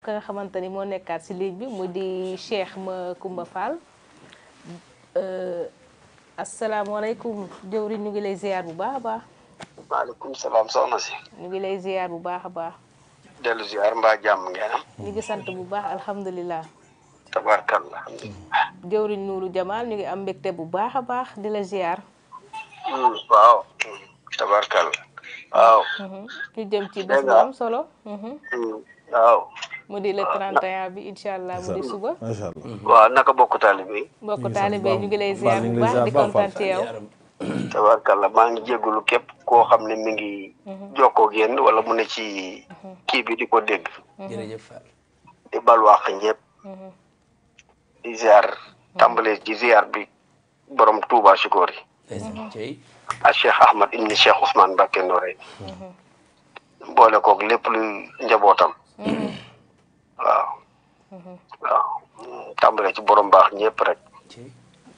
ka nga xamante ni moo nekkaat si ligne bi mu di Cheikh Macoumba Fall. asalaamaaleykum jëwriñ ñu ngi lay ziar bu baax a baax. maaleykum salaam soxna si. ñu ngi lay ziar bu baax a baax. dellu ziar mbaa jàmm ngeen am. ñu ngi sant bu baax alhamdulilah. tabarkalla. jëwriñ Nuuru Jamal ñu ngi am mbégte bu baax a baax di la ziar. waaw. tabarkalla. waaw. ñu jëm ci bés bu am solo. waaw. mu di le 31 bi incha allah mu di suba. macha allah. waaw naka bokk taalibe yi. mbokk taalibe ñu ngi lay ziar bu baax di kontaan ci yow. tabarkalla maa ngi jégalu képp koo xam ne mi ngi jokkoo génn wala mu ne ci kii bi di ko dégg. jërëjëf Fall. di balwaax ñëpp. di ziar tàmbalee ci ziar bi borom Touba Chikori. ak Cheikh Ahmad ibni Cheikh Ousmane Mbacké Noreyni. boole koog lépp luy njabootam. waaw. waaw tàmbalee ci borom baax ñëpp rek.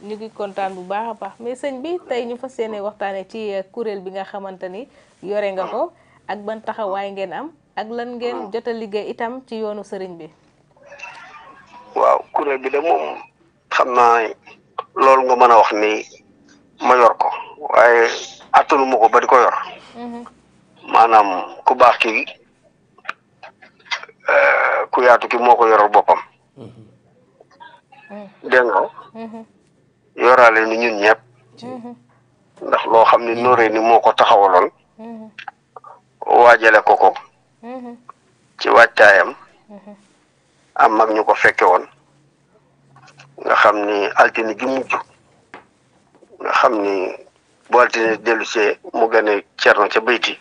ñu ngi kontaan bu baax a baax mais sëñ bi tey ñu fas yéene waxtaane ci kuréel bi nga xamante ni yore nga ko ak ban taxawaay ngeen am ak lan ngeen jot a liggéey itam ci yoonu sëriñ bi. waaw kuréel bi de moom xam naa loolu nga mën a wax ni ma yor ko waaye attanu ma ko ba di ko yor. maanaam ku baax ki ku yaatu ki moo ko yoral boppam. dégg nga. yoraale ni ñun ñëpp. ndax loo xam ne Noreyni moo ko taxawaloon. waajale ko. ci waajtaayam. am mag ñu ko fekke woon. nga xam ni altine gi mujj. nga xam ni bu altine dellu see mu gën a cerno ca bayti.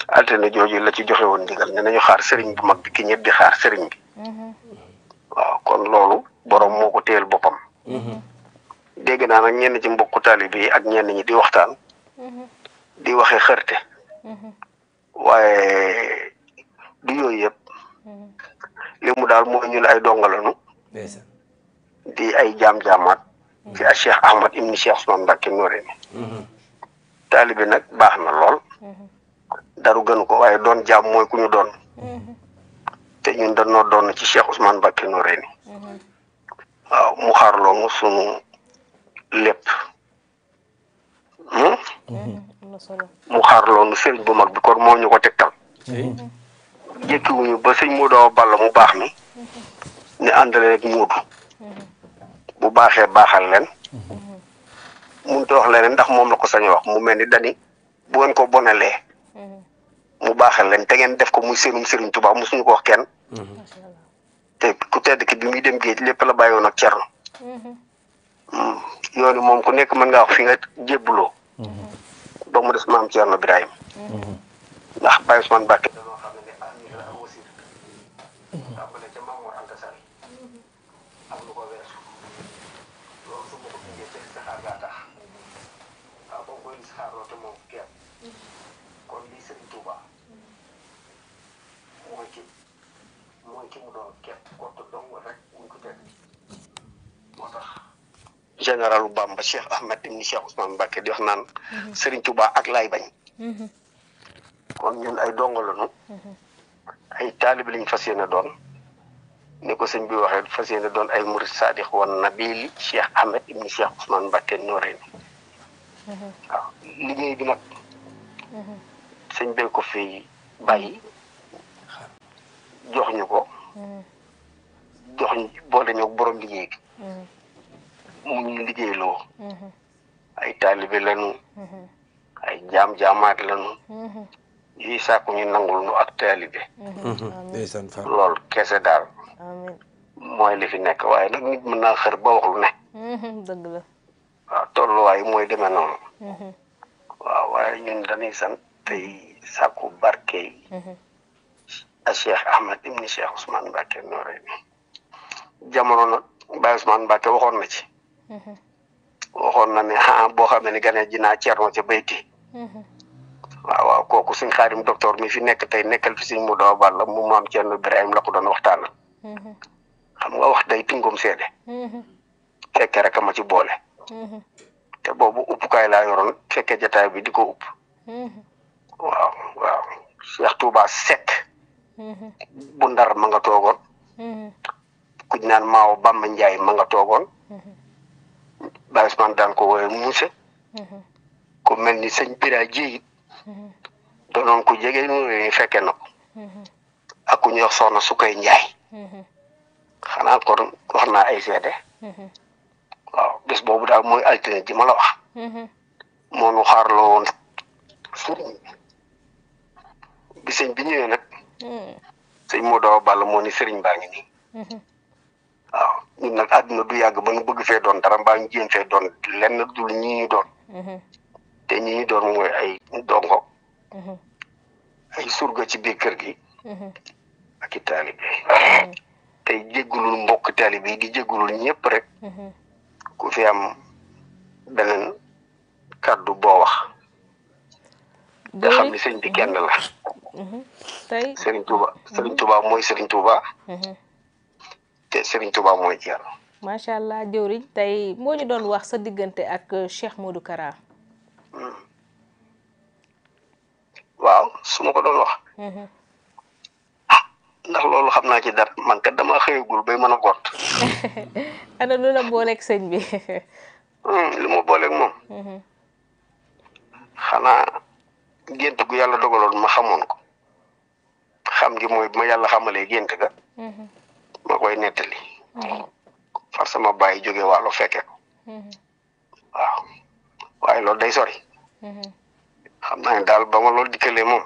altine jooju la ci joxe woon ndigal ne nañu xaar sëriñ bu mag bi ki ñëpp di xaar sëriñ bi. waaw kon loolu borom moo ko téyel boppam. dégg naa nag ñenn ci mbokku taalibe yi ak ñenn ñi di waxtaan. di waxe xërte. waaye du yooyu yëpp. li mu daal mooy ñun ay dongalanu. di ay jaam-jaamaat. ci a Cheikh Ahmad ibni Cheikh Ousmane Mbacké Noreyni. taalibe nag baax na lool. daru gën ko waaye doon jaam mooy ku ñu doon. te ñun dañoo doon ci Cheikh Ousmane Mbacké Noreyni. waaw mu xaarloo mu sunu lépp. mu xaarloo nu sëriñ bu mag bi kon moo ñu ko tegtal. jékkiwuñu ba sëñ mu doo balla mu baax mi. ni àndale rek muudu. bu baaxee baaxal leen. mënut a wax leneen ndax moom la ko sañ wax mu mel ni dani bu ngeen ko bonalee. mu baaxal leen te ngeen def ko muy seenum sëriñ Tuubaa mosuñu ko wax kenn. te ku tedd ki bi muy dem géej lépp la bàyyoon ak cerno. yoonu moom ku nekk mën ngaa wax fi nga jébbuloo. ba mu des maam Cerno Birahim. ndax Baye Ousmane Mbacké dañoo xam ne amir la am wasir. tàmbale ca Mamour Anta Sall. ak lu ko weesu. loolu su ma ko bindee ca listixaar gaa tax. waaw boo koy listixaaroo te moom kenn. kon lii Serigne Touba. mooy ki mu doon képp kottu dong rek ñu ko teg. moo tax. généralu Bamba Cheikh Ahmed ibni Cheikh Ousmane Mbacké di wax naan. Serigne Touba ak laay bañ. kon ñun ay dongo lañu. ay taalibe lañ fas yéene doon. ni ko sëñ bi waxee fas yéene doon ay murid sadiq woon nabili Cheikh Ahmed ibni Cheikh Ousmane Mbacké Noreyni. waaw liggéey bi nag. sëñ bee ko fi bàyyi. jox ñu ko. jox ñu boole ñoo borom liggéey bi. mu ñu liggéeyloo. ay taalibe lañu. ay jaam-jaamaat lañu. yi sàkku ñu nangul nu ak taalibe. lool kese daal. mooy li fi nekk waaye nag nit mën naa xër ba wax lu ne. dëgg la. waaw tolluwaay mooy demee noonu. waaw waaye ñun dañuy sant tey sàkku barke yi. a Cheikh Ahmed ibni Cheikh Ousmane Mbacké Noreyni. jamono nag Baye Ousmane Mbacké waxoon na ci. waxoon na ne boo xamee ne gane ji naa cerno ca bayti. waaw kooku suñ Xaadim docteur mi fi nekk tey nekkal fi suñ mu doo balla mu maam Cerno Birahim la ko doon waxtaan. xam nga wax day tungum seede. fekke rek ma ci boole. te boobu uppukaay laa yoroon fekke jataay bi di ko upp. waaw Cheikh Touba Seck. bu Ndar ma nga toogoon ku ñu naan Maawo Bamba Njaay ma nga toogoon Baye Ousmane daan ko woowe Mousse ku mel ni sëñ Bira Jéyit doonoon ko jege ñu fekke na ko ak ku ñuy wax soxna Sukay Njaay xanaa kon wax naa ay seede waaw bés boobu daal mooy altine ji ma la wax moo nu xaarloo woon sëriñ bi sëñ bi ñëwee nag sëñ moo doo ball moo ni sëriñ baa ngi nii waaw ñun nag àdduna du yàgg ba nu bëgg fee doon dara mbaa ñu jéem fee doon lenn dul ñi ñu doon te ñi ñu doon mooy ay dongo ay surga ci biir kër gi ak i taalibe tey jéggulul mbokk taalibe yi di jéggulul ñëpp rek ku fi am beneen kàddu boo wax te xam ni sëñ bi kenn la tey Serigne Touba mooy Serigne Touba te Serigne Touba mooy Yàlla. macha allah jëwriñ tey moo ñu doon wax sa diggante ak Cheikh Modou Kara. waaw su ma ko doon wax. ndax loolu xam naa ci dara man kat dama xëyagul bay mën a gont. ana lu la booleeg sëñ bi. li ma booleeg moom. xanaa gént gu yàlla dogaloon ma xamoon ko. xam gi mooy ma yàlla xamalee gént ga. ma koy nettali. far sama bàyyi jóge wàllu fekke ko. waaw waaye loolu day sori. xam naa ne daal ba ma loolu dikkalee moom.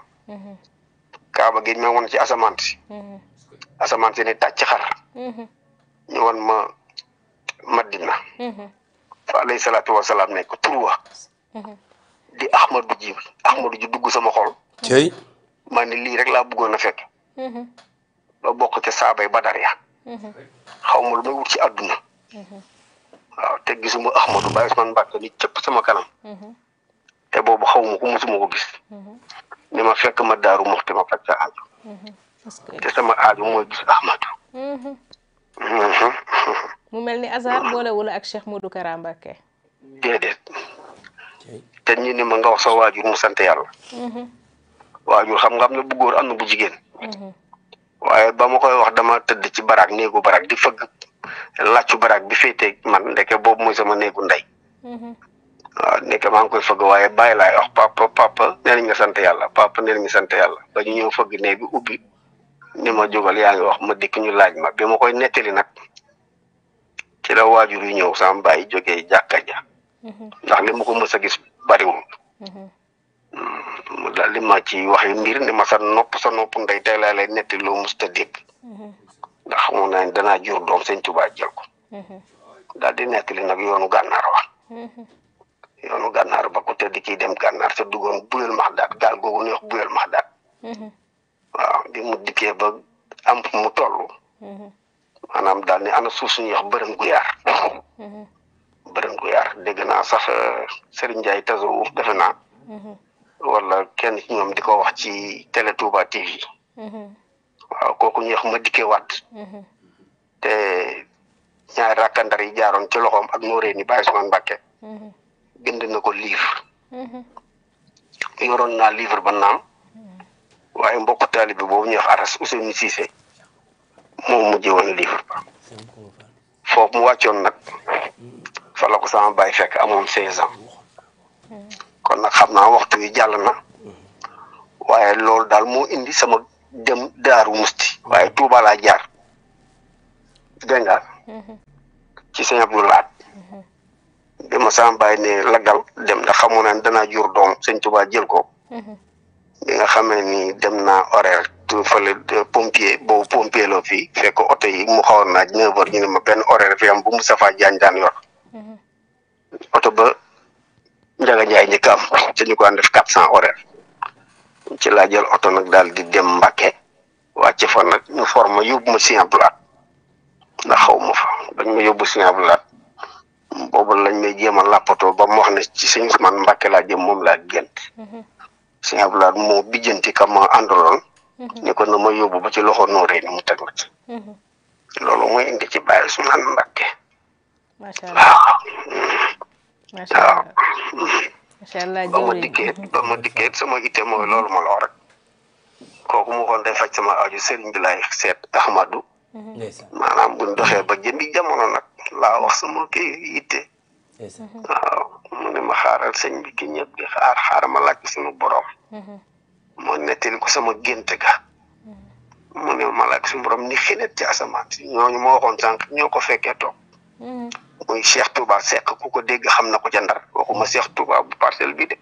kaaba gi ma woon ci asamaan si. asamaan si ne tàcc xar. ñu woon ma Madina. fa alayhi salaatu wa salaam nekk turwa. di Ahmadu ji dugg sama xol. cey. maa ni lii rek laa bëggoon a fekk. ba bokk ca saabay Badar ya. xaw ma lu may wut ci àdduna. waaw te gisuma Ahmadu Baye Ousmane Mbacke ni cëpp sama kanam. te boobu xaw ma ko mosuma ko gis. ni ma fekk ma Daaru Muxti ma faj sa aaju. te sama aaju mooy gis Ahmadu. mu mel ni hasard boolewul ak Cheikh Modou Kara Mbacke. déedéet. te ñu ni ma nga wax sa waajur mu sant yàlla. waajur xam nga am na bu góor am na bu jigéen. waaye ba ma koy wax dama tëdd ci baraag néegu baraag di fëgg làccu baraag bi féetee man ndeke boobu mooy sama néegu ndey. waaw ndeke maa ngi koy fëgg waaye bàyyi laay wax papa nee nañ nga sant yàlla papa nee nañ nga sant yàlla ba ñu ñëw fëgg néeg bi ubbi ni ma jógal yaa ngi wax ma dikk ñu laaj ma bi ma koy nettali nag ci la waajur yu ñëw sama bàyyi jógee jàkka ja ndax li ma ko mës a gis bariwul. mu daal li ma ci wax yu mbir ni ma sa nopp ndey tey laa lay netti loo mus ta dégg ndax xamoon naa ne danaa jur doom sëñ Tuubaa jël ko daal di nettali nag yoonu gànnaar wa yoonu gànnaar ba ko tëdd kii dem gànnaar sa duggoon buyel maxdaat gaal googu ñuy wax buyel maxdaat waaw bi mu dikkee ba am fu mu toll maanaam daal ni ana suuf suñuy wax bërëm guyaar dégg naa sax Serigne Ndiaye tasawuf defe naa wala kenn ci ñoom di ko wax ci télé Touba TV waaw kooku ñuy wax ma dikkee waat te ñaari rakkandar yi jaaroon ci loxoom ak nooree ni Baye Ousmane Mbacke bind na ko livre yoroon naa livre ba naam waaye mbokku taalibe bi boobu ñuy wax Aras Ousseynou Cissé moom mujjee woon livre ba foofu mu wàccoon nag fa la ko sama baay fekk amoon 16 ans kon nag xam naa waxtu wi jàll na waaye loolu daal moo indi sama dem Daaru Musti waaye Tuuba laa jaar dégg nga ci sëñ Abdou Lahat bi ma sama baay ne laggal dem ndax xamu naa ne danaa jur doom sëñ Tuuba jël ko bi nga xamee ni dem naa horaire fële pompier boobu pompier loo fii fekk oto yi mu xawoon naaj 9 heures ñu ne ma benn horaire fi am bu Moustapha Diagne daan yor oto ba Njaga Njaay njëkk am ci ñu ko daan def 400 horaire ci laa jël oto nag daal di dem Mbàkke wàcce fa nag ñu forma yóbbu ma Sëñ Abdou Lahat ndax xaw ma fa dañ ma yóbbu Sëñ Abdou Lahat boobu lañ may jéem a làppatoo ba mu wax ne ci Sëñ Usmaan Mbàkke laa jëm moom laa gént Sëñ Abdou Lahat moo bijjanti ka ma àndaloon ni ko na ma yóbbu ba ci loxo nooree ni mu teg ma ci loolu mooy indi ci Baye Ousmane Mbacke. macha allah macha allah macha allah ba ma dikkee sama itte mooy loolu ma la wax rek kooku mu waxoon day faj sama aju sëriñ bi laay seet Ahmadou. ndeysaan maanaam buñ doxee ba jëndi jamono nag laa wax sama kii yitte. ndeysaan waaw mu ne ma xaaral sëñ bi ki ñëpp di xaar ma laaj suñu borom. moo nettali ko sama gént ga. mu ne ma laaj suñu borom ni xinet ci asamaan si ñooñu ma waxoon sànq ñoo ko fekkee toog. muy Cheikh Touba Seck ku ko dégg xam na ko ca Ndar waxuma Cheikh Touba bu parcelle bi de.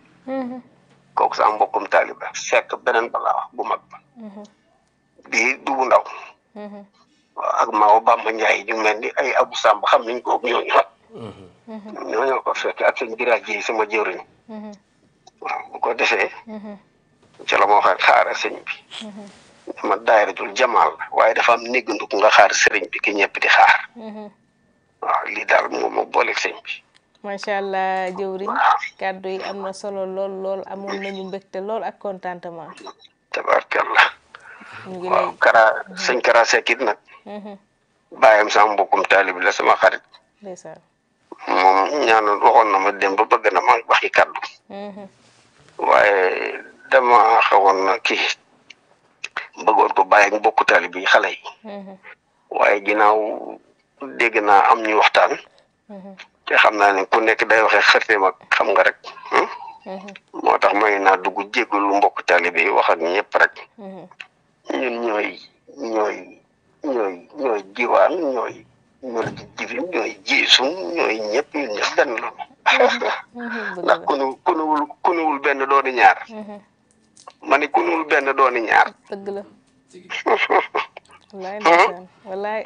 kooku sama mbokkum taaliba Seck beneen balaa wax bu mag ba. bii dubu ndaw. waaw ak Maodo Bamba Ndiaye ñu mel ni ay Abou Samb xam nañ ko ñooñu. ñooñoo ko fekkee ak sëñ Biraji yi sama jëriñ. waaw bu ko defee. ca la ma waxee xaaral sëñ bi. dama daayiratul jamaal la waaye dafa am néggandiku nga xaar sëriñ bi ki ñëpp di xaar. waaw lii daal moom moo booleeg sëñ bi. macha allah jëwriñ kàddu yi am na solo lool amoon nañu mbégte lool ak contentement. tabarkallah. ñu ngi lay waaw Kara sëñ Kara Seck it nag. bàyyam sama mbokkum taalib la sama xarit. ndeysaan. moom ñaanoon waxoon na ma dem ba bëgg na ma waxi kàddu. waaye dama xawoon na kii bëggoon ko bàyyi ak mbokku taalib yi xale yi. waaye ginnaaw dégg naa am ñu waxtaan. te xam naa ne ku nekk day waxee xërteem ak xam nga rek. moo tax may naa dugg jéggalu mbokku taalib yi wax ak ñëpp rek. ñun ñooy jiwaan ñooy jibim ñooy jiisum ñooy ñëpp ñun ñëpp benn la. ndax kunuwul benn dooni ñaar. ma ne kunuwul benn dooni ñaar. dëgg la. wallaay ndeysaan wallaay.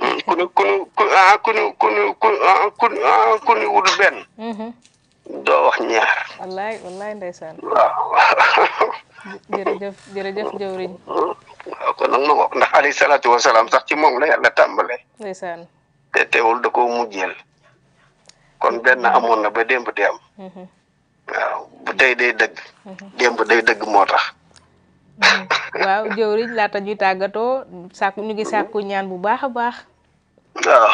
kunuwul benn. doo wax ñaar. wallaay ndeysaan. waaw. jërëjëf jëwriñ. waaw kon nag ma ngoog ndax alayhi salaatu wa salaam sax ci moom la yàlla tàmbalee. ndeysaan. te teewul da koo mujjeel. kon benn amoon na ba démb di am. waaw bu tey day dëgg. démb day dëgg moo tax. waaw jëwriñ laata ñuy tàggatoo ñu ngi sàkku ñaan bu baax a baax. waaw.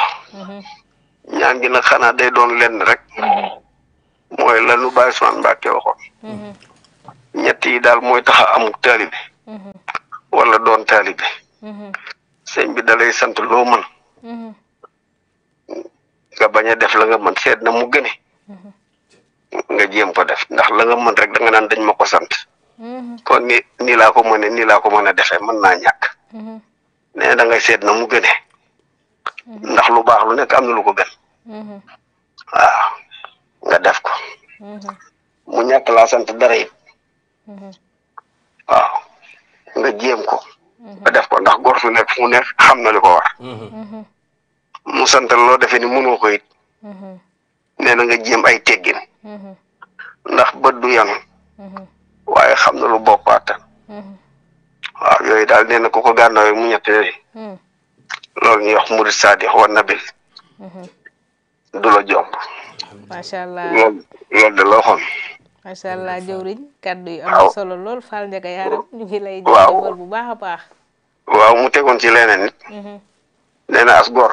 ñaan gi nag xanaa day doon lenn rek. mooy la nu Baye Ousmane Mbacké waxoon. ñett yi daal mooy tax a amuk taalibe. wala doon taalibe. sëñ bi dalay sant loo mën. nga bañ a def la nga mën seet na mu gëne. nga jéem ko def ndax la nga mën rek da nga naan dañ ma ko sant. kon nii laa ko mënee nii laa ko mën a defee mën naa ñàkk. nee da ngay seet na mu gëne. ndax lu baax lu nekk am na lu ko gën. waaw nga def ko. mu ñàkk laa sant dara it. waaw nga jéem ko. nga def ko ndax góor su nekk fu mu nekk xam na li ko war. mu santal loo defee ni mënoo ko it. nee na nga jéem ay teggin. ndax bët du yanu. waaye xam na lu bopp attan. waaw yooyu daal nee na ku ko gànnaaw mu ñett yooyu. loolu ñuy wax murid saadix wa nabil. du la jomb. macha allah loolu de loo xam. macha allah jëwriñ kaddu yi am na solo lool Fall Ndiaga Yaram ñu ngi lay. waaw jaajëfal bu baax a baax. waaw mu tegoon ci leneen nit. nee na as gor.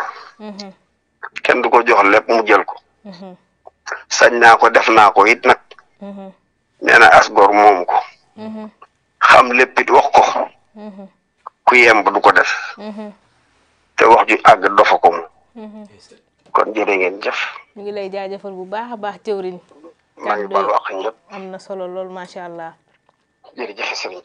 kenn du ko jox lépp mu jël ko. sañ naa ko def naa ko it nag. nee na as gor moom ko. xam lépp it wax ko. ku yemb du ko def. te wax ju àgg dofa ko mu. kon jërë ngeen jëf. ñu ngi lay jaajëfal bu baax a baax jëwriñ. maa ngi baal wax ñëpp. am na solo lool macha allah. jërëjëf sëriñ